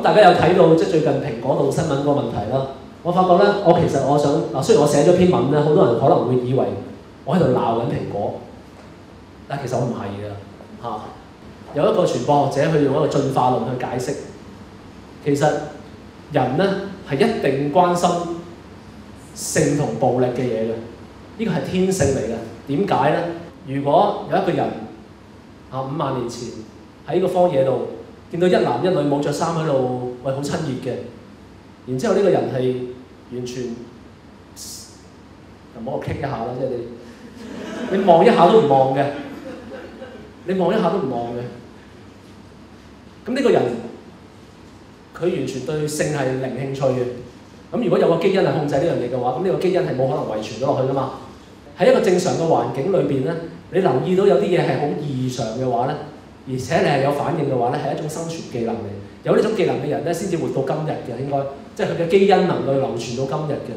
大家有睇到即係最近蘋果度新聞個問題啦。我發覺咧，其實我想雖然我寫咗篇文咧，好多人可能會以為我喺度鬧緊蘋果，但其實我唔係㗎嚇。有一個傳播學者去用一個進化論去解釋，其實人咧係一定關心性同暴力嘅嘢嘅，呢個係天性嚟嘅。點解咧？如果有一個人5萬年前喺個荒野度見到一男一女冇着衫喺度，好親熱嘅，然之後呢個人係完全就摸我 kick 一下啦，即係你望一下都唔望嘅，你望一下都唔望嘅。咁呢個人佢完全對性係零興趣嘅。咁如果有個基因係控制呢樣嘢嘅話，咁呢個基因係冇可能遺傳咗落去噶嘛。喺一個正常嘅環境裏邊咧，你留意到有啲嘢係好異常嘅話咧，而且你係有反應嘅話咧，係一種生存技能嚟。有呢種技能嘅人咧，先至活到今日嘅，應該即係佢嘅基因能夠流傳到今日嘅。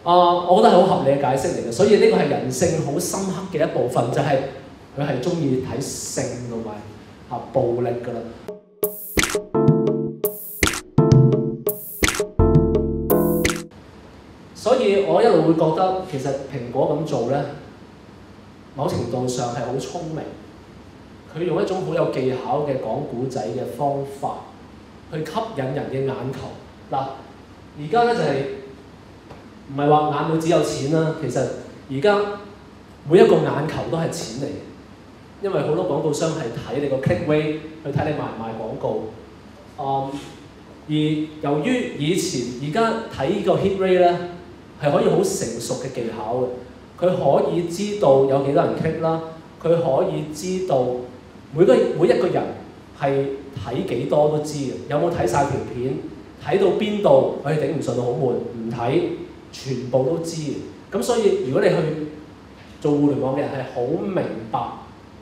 我覺得係好合理嘅解釋嚟嘅，所以呢個係人性好深刻嘅一部分，就係佢係中意睇性同埋暴力㗎啦。所以我一路會覺得其實蘋果咁做咧，某程度上係好聰明。佢用一種好有技巧嘅講古仔嘅方法，去吸引人嘅眼球。嗱，而家咧就係唔係話眼裏只有錢啦？其實而家每一個眼球都係錢嚟嘅，因為好多廣告商係睇你個 click rate， 去睇你賣唔賣廣告。而由於以前而家睇呢個 hit rate 咧，係可以好成熟嘅技巧嘅，佢可以知道有幾多人 click 啦，佢可以知道每一個人係睇幾多都知嘅，有冇睇晒條片，睇到邊度佢頂唔順好悶，唔睇，全部都知嘅。咁所以如果你去做互聯網嘅人係好明白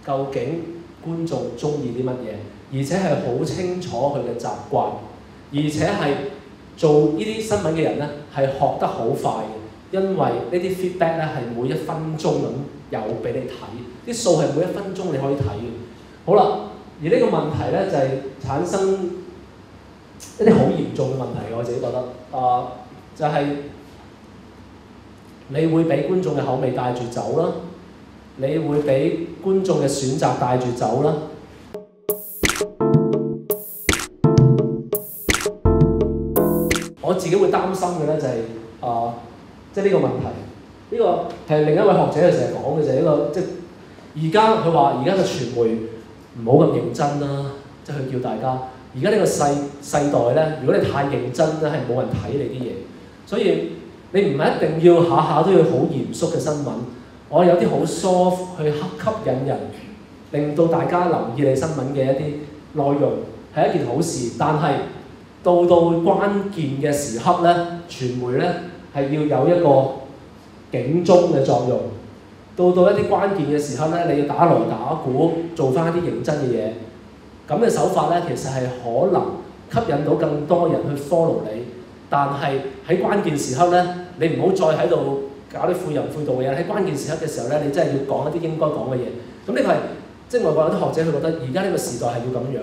究竟觀眾中意啲乜嘢，而且係好清楚佢嘅習慣，而且係做呢啲新聞嘅人咧係學得好快嘅，因為呢啲 feedback 咧係每一分鐘咁有俾你睇，啲數係每一分鐘你可以睇嘅。好啦，而呢個問題咧就係產生一啲好嚴重嘅問題，我自己覺得，就係你會俾觀眾嘅口味帶住走啦，你會俾觀眾嘅選擇帶住走啦。我自己會擔心嘅咧就係即係呢個問題，呢個係另一位學者成日講嘅就係一個即係而家佢話而家嘅傳媒唔好咁認真啦，即係佢叫大家而家呢個世代咧，如果你太認真咧係冇人睇你啲嘢，所以你唔係一定要下下都要好嚴肅嘅新聞，我有啲好 soft 去吸引人，令到大家留意你新聞嘅一啲內容係一件好事，但係到關鍵嘅時刻咧，傳媒咧係要有一個警鐘嘅作用。到一啲關鍵嘅時刻咧，你要打鑼打鼓，做翻一啲認真嘅嘢。咁嘅手法咧，其實係可能吸引到更多人去 follow 你。但係喺關鍵時刻咧，你唔好再喺度搞啲誨淫誨盜嘅嘢。喺關鍵時刻嘅時候咧，你真係要講一啲應該講嘅嘢。咁呢個係即係外國有啲學者佢覺得而家呢個時代係要咁樣。